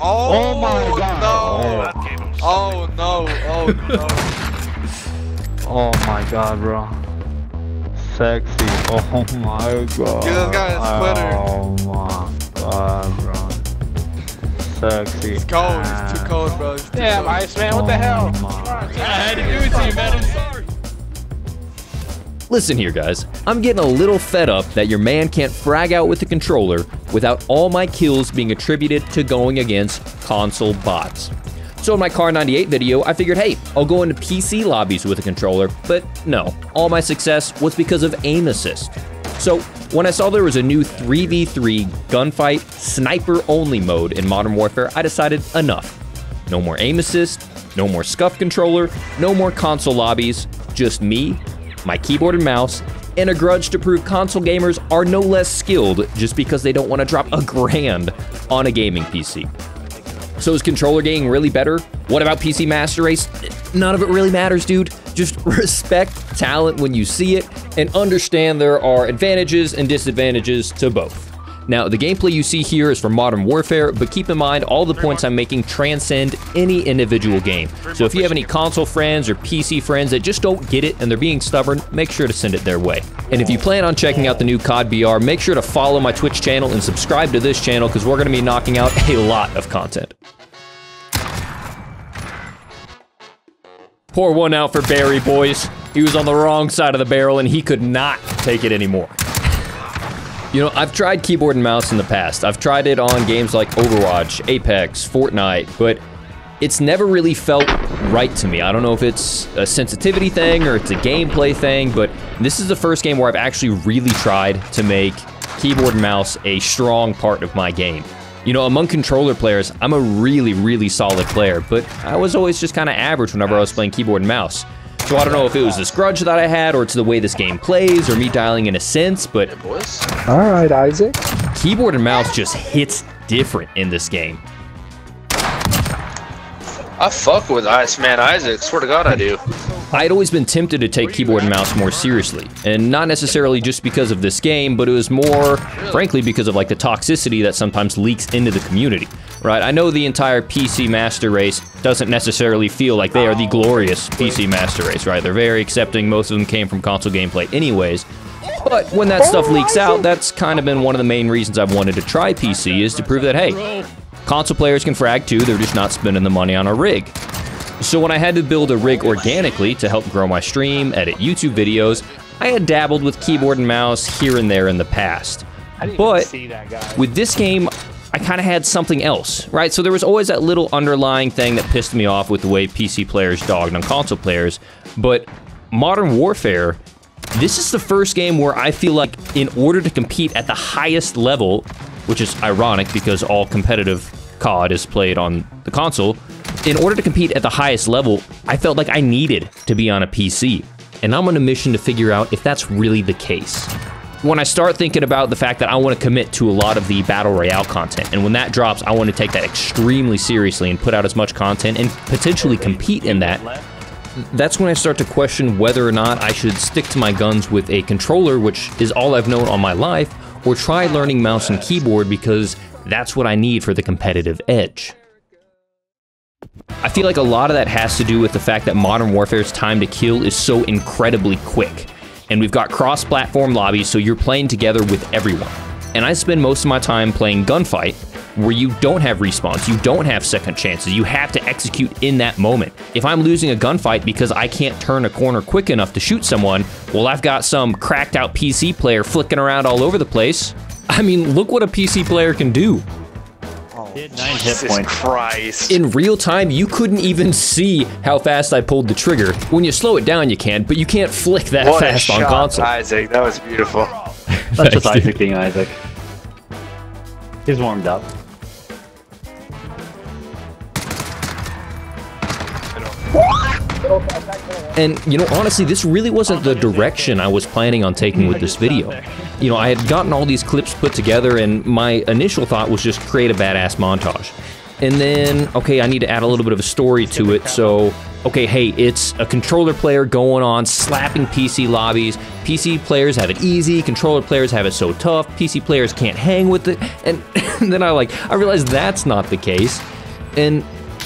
Oh my god. No. Oh no. Oh no. Oh my god, bro. Sexy. Oh my god. Give this guy a splitter. Oh my god, bro. Sexy. It's cold. It's too cold, bro. It's too Damn, cold. Iceman, what the hell? I had to do it to you, man. I'm sorry. Listen here, guys. I'm getting a little fed up that your man can't frag out with the controller without all my kills being attributed to going against console bots. So in my Car 98 video, I figured, hey, I'll go into PC lobbies with a controller, but no, all my success was because of aim assist. So when I saw there was a new 3v3 gunfight sniper-only mode in Modern Warfare, I decided enough. No more aim assist, no more scuff controller, no more console lobbies, just me, my keyboard and mouse, and a grudge to prove console gamers are no less skilled just because they don't want to drop $1,000 on a gaming PC. So is controller getting really better? What about PC Master Race? None of it really matters, dude. Just respect talent when you see it and understand there are advantages and disadvantages to both. Now, the gameplay you see here is from Modern Warfare, but keep in mind all the points I'm making transcend any individual game. So if you have any console friends or PC friends that just don't get it and they're being stubborn, make sure to send it their way. And if you plan on checking out the new COD BR, make sure to follow my Twitch channel and subscribe to this channel because we're going to be knocking out a lot of content. Pour one out for Barry, boys. He was on the wrong side of the barrel and he could not take it anymore. You know, I've tried keyboard and mouse in the past. I've tried it on games like Overwatch, Apex, Fortnite, but it's never really felt right to me. I don't know if it's a sensitivity thing or it's a gameplay thing, but this is the first game where I've actually really tried to make keyboard and mouse a strong part of my game. You know, among controller players, I'm a really, really solid player, but I was always just kind of average whenever I was playing keyboard and mouse. So I don't know if it was this grudge that I had, or it's the way this game plays, or me dialing in a sense, but Alright, Isaac. keyboard and mouse just hits different in this game. I fuck with Iceman Isaac, swear to God I do. I had always been tempted to take keyboard and mouse more seriously, and not necessarily just because of this game, but it was more, frankly, because of like the toxicity that sometimes leaks into the community, right? I know the entire PC Master Race doesn't necessarily feel like they are the glorious PC Master Race, right? They're very accepting, most of them came from console gameplay anyways, but when that stuff leaks out, that's kind of been one of the main reasons I've wanted to try PC, is to prove that, hey, console players can frag too, they're just not spending the money on a rig. So when I had to build a rig organically to help grow my stream, edit YouTube videos, I had dabbled with keyboard and mouse here and there in the past. But with this game, I kind of had something else, right? So there was always that little underlying thing that pissed me off with the way PC players dogged on console players. But Modern Warfare, this is the first game where I feel like in order to compete at the highest level, which is ironic because all competitive COD is played on the console, in order to compete at the highest level, I felt like I needed to be on a PC. And I'm on a mission to figure out if that's really the case. When I start thinking about the fact that I want to commit to a lot of the Battle Royale content, and when that drops, I want to take that extremely seriously and put out as much content and potentially compete in that, that's when I start to question whether or not I should stick to my guns with a controller, which is all I've known all my life, or try learning mouse and keyboard because that's what I need for the competitive edge. I feel like a lot of that has to do with the fact that Modern Warfare's time to kill is so incredibly quick. And we've got cross-platform lobbies, so you're playing together with everyone. And I spend most of my time playing Gunfight, where you don't have respawns, you don't have second chances, you have to execute in that moment. If I'm losing a gunfight because I can't turn a corner quick enough to shoot someone, well, I've got some cracked out PC player flicking around all over the place. I mean, look what a PC player can do. 9 hit points. Christ. In real time, you couldn't even see how fast I pulled the trigger. When you slow it down, you can, but you can't flick that fast on console. Isaac, that was beautiful. That's just Isaac being Isaac. He's warmed up. And, you know, honestly, this really wasn't the direction I was planning on taking with this video. You know, I had gotten all these clips put together, and my initial thought was just create a badass montage. And then, okay, I need to add a little bit of a story to it, so, okay, hey, it's a controller player going on, slapping PC lobbies. PC players have it easy, controller players have it so tough, PC players can't hang with it, and then I realized that's not the case. And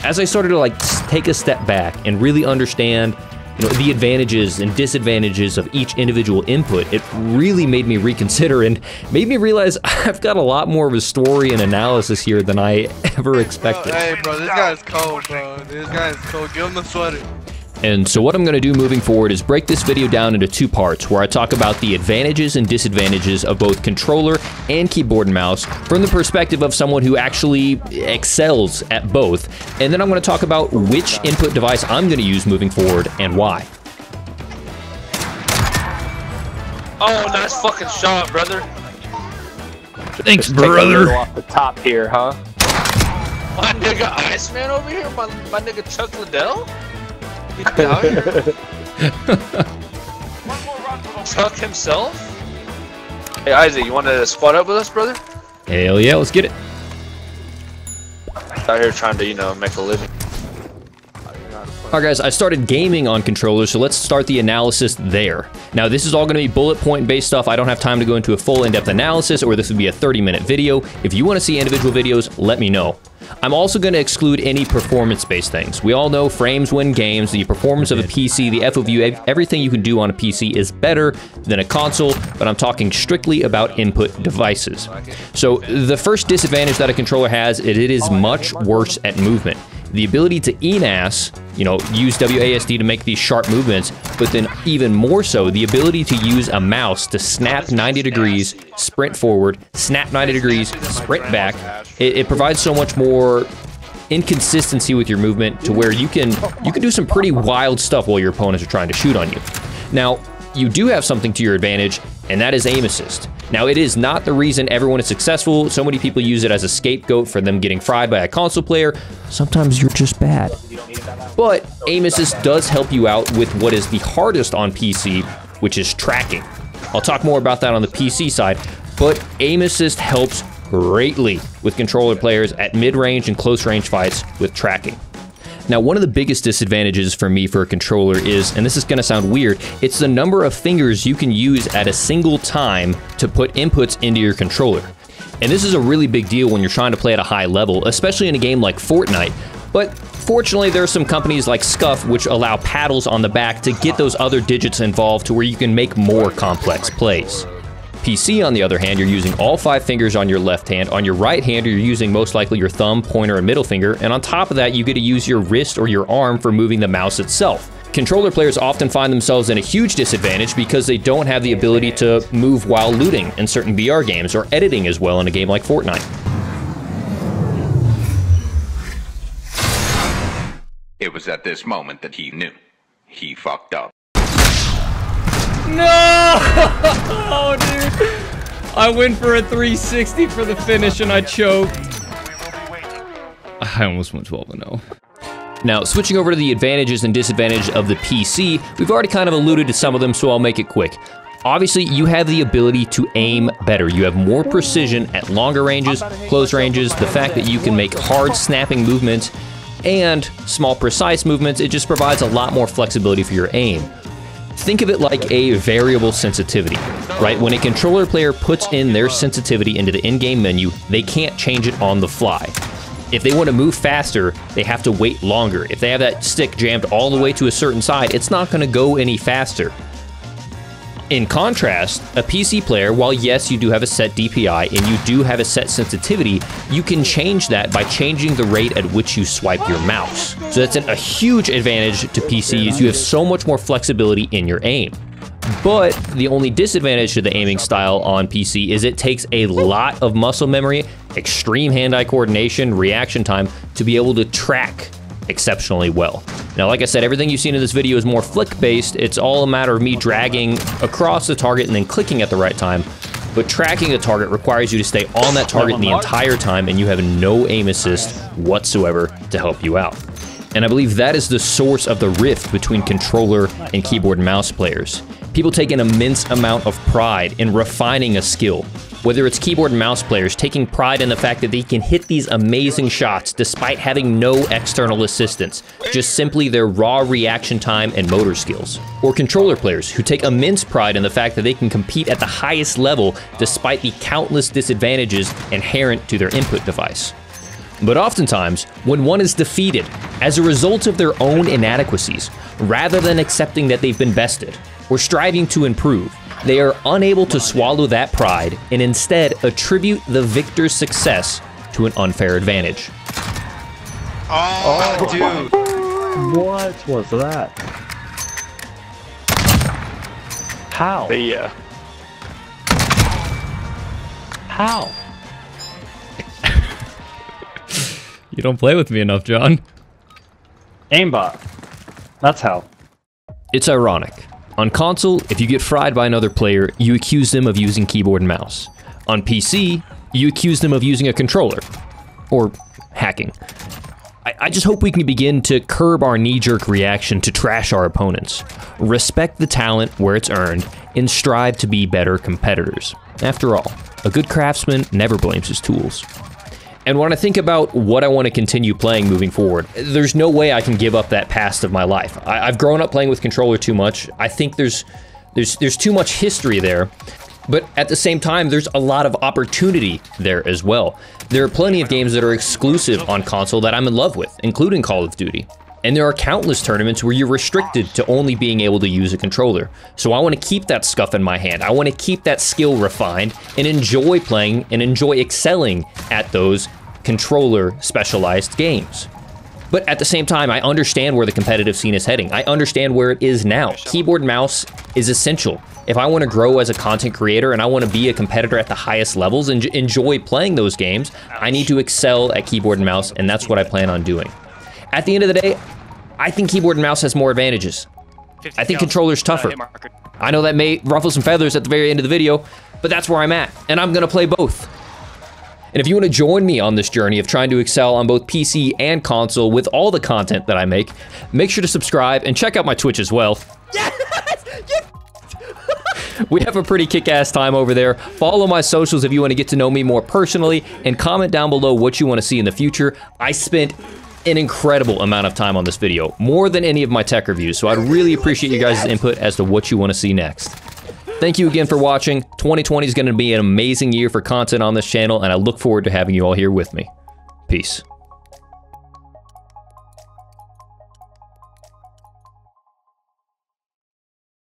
as I started to like take a step back and really understand, you know, the advantages and disadvantages of each individual input, it really made me reconsider and made me realize I've got a lot more of a story and analysis here than I ever expected. Hey, bro, this guy's cold, bro. This guy's cold. Give him the sweater. And so what I'm going to do moving forward is break this video down into 2 parts where I talk about the advantages and disadvantages of both controller and keyboard and mouse from the perspective of someone who actually excels at both. And then I'm going to talk about which input device I'm going to use moving forward and why. Oh, nice fucking shot, brother. Thanks, Just take a brother. little off the top here, huh? My nigga Iceman over here, my nigga Chuck Liddell. He's out here. Chuck himself. Hey Isaac, you want to squad up with us, brother? Hell yeah, let's get it. Out here trying to, you know, make a living. Alright guys, I started gaming on controllers, so let's start the analysis there. Now this is all going to be bullet point based stuff. I don't have time to go into a full in-depth analysis, or this would be a 30-minute video. If you want to see individual videos, let me know. I'm also going to exclude any performance-based things. We all know frames win games, the performance of a PC, the FOV, everything you can do on a PC is better than a console, but I'm talking strictly about input devices. So the first disadvantage that a controller has is it is much worse at movement. The ability to ENAS, you know, use WASD to make these sharp movements, but then even more so, the ability to use a mouse to snap 90 degrees, sprint forward, snap 90 degrees, sprint back. It provides so much more inconsistency with your movement to where you can do some pretty wild stuff while your opponents are trying to shoot on you. Now, you do have something to your advantage, and that is aim assist. Now, it is not the reason everyone is successful. So many people use it as a scapegoat for them getting fried by a console player. Sometimes you're just bad. But aim assist does help you out with what is the hardest on PC, which is tracking. I'll talk more about that on the PC side, but aim assist helps greatly with controller players at mid-range and close-range fights with tracking. Now, one of the biggest disadvantages for me for a controller is, and this is going to sound weird, it's the number of fingers you can use at a single time to put inputs into your controller. And this is a really big deal when you're trying to play at a high level, especially in a game like Fortnite. But fortunately, there are some companies like Scuf which allow paddles on the back to get those other digits involved to where you can make more complex plays. PC, on the other hand, you're using all 5 fingers on your left hand. On your right hand, you're using most likely your thumb, pointer, and middle finger. And on top of that, you get to use your wrist or your arm for moving the mouse itself. Controller players often find themselves in a huge disadvantage because they don't have the ability to move while looting in certain VR games or editing as well in a game like Fortnite. It was at this moment that he knew. He fucked up. No! Oh, dude. I went for a 360 for the finish and I choked. I almost went 12-0. Now, switching over to the advantages and disadvantages of the PC, we've already kind of alluded to some of them, so I'll make it quick. Obviously, you have the ability to aim better. You have more precision at longer ranges, close ranges, the fact that you can make hard snapping movements and small precise movements, it just provides a lot more flexibility for your aim. Think of it like a variable sensitivity, right? When a controller player puts in their sensitivity into the in-game menu, they can't change it on the fly. If they want to move faster, they have to wait longer. If they have that stick jammed all the way to a certain side, it's not going to go any faster. In contrast, a PC player, while yes, you do have a set DPI and you do have a set sensitivity, you can change that by changing the rate at which you swipe your mouse. So that's a huge advantage to PCs. You have so much more flexibility in your aim. But the only disadvantage to the aiming style on PC is it takes a lot of muscle memory, extreme hand-eye coordination, reaction time to be able to track exceptionally well. Now, like I said, everything you've seen in this video is more flick-based. It's all a matter of me dragging across the target and then clicking at the right time. But tracking a target requires you to stay on that target the entire time, and you have no aim assist whatsoever to help you out. And I believe that is the source of the rift between controller and keyboard and mouse players. People take an immense amount of pride in refining a skill. Whether it's keyboard and mouse players taking pride in the fact that they can hit these amazing shots despite having no external assistance, just simply their raw reaction time and motor skills. Or controller players who take immense pride in the fact that they can compete at the highest level despite the countless disadvantages inherent to their input device. But oftentimes, when one is defeated as a result of their own inadequacies, rather than accepting that they've been bested or striving to improve, they are unable to swallow that pride and instead attribute the victor's success to an unfair advantage. Oh, dude. What was that? How? Yeah. How? You don't play with me enough, John. Aimbot. That's how. It's ironic. On console, if you get fried by another player, you accuse them of using keyboard and mouse. On PC, you accuse them of using a controller. Or hacking. I just hope we can begin to curb our knee-jerk reaction to trash our opponents, respect the talent where it's earned, and strive to be better competitors. After all, a good craftsman never blames his tools. And when I think about what I want to continue playing moving forward, there's no way I can give up that past of my life. I've grown up playing with controller too much. I think there's too much history there. But at the same time, there's a lot of opportunity there as well. There are plenty of games that are exclusive on console that I'm in love with, including Call of Duty. And there are countless tournaments where you're restricted to only being able to use a controller. So I want to keep that scuff in my hand. I want to keep that skill refined and enjoy playing and enjoy excelling at those controller specialized games. But at the same time, I understand where the competitive scene is heading. I understand where it is now. Keyboard and mouse is essential. If I want to grow as a content creator and I want to be a competitor at the highest levels and enjoy playing those games, I need to excel at keyboard and mouse, and that's what I plan on doing. At the end of the day, I think keyboard and mouse has more advantages. I think controller's tougher. I know that may ruffle some feathers at the very end of the video, but that's where I'm at, and I'm gonna play both. And if you want to join me on this journey of trying to excel on both PC and console with all the content that I make sure to subscribe and check out my Twitch as well. We have a pretty kick-ass time over there. Follow my socials if you want to get to know me more personally, and comment down below what you want to see in the future. I spent an incredible amount of time on this video, more than any of my tech reviews, so I'd really appreciate you guys' input as to what you want to see next. Thank you again for watching. 2020 is going to be an amazing year for content on this channel, and I look forward to having you all here with me. Peace.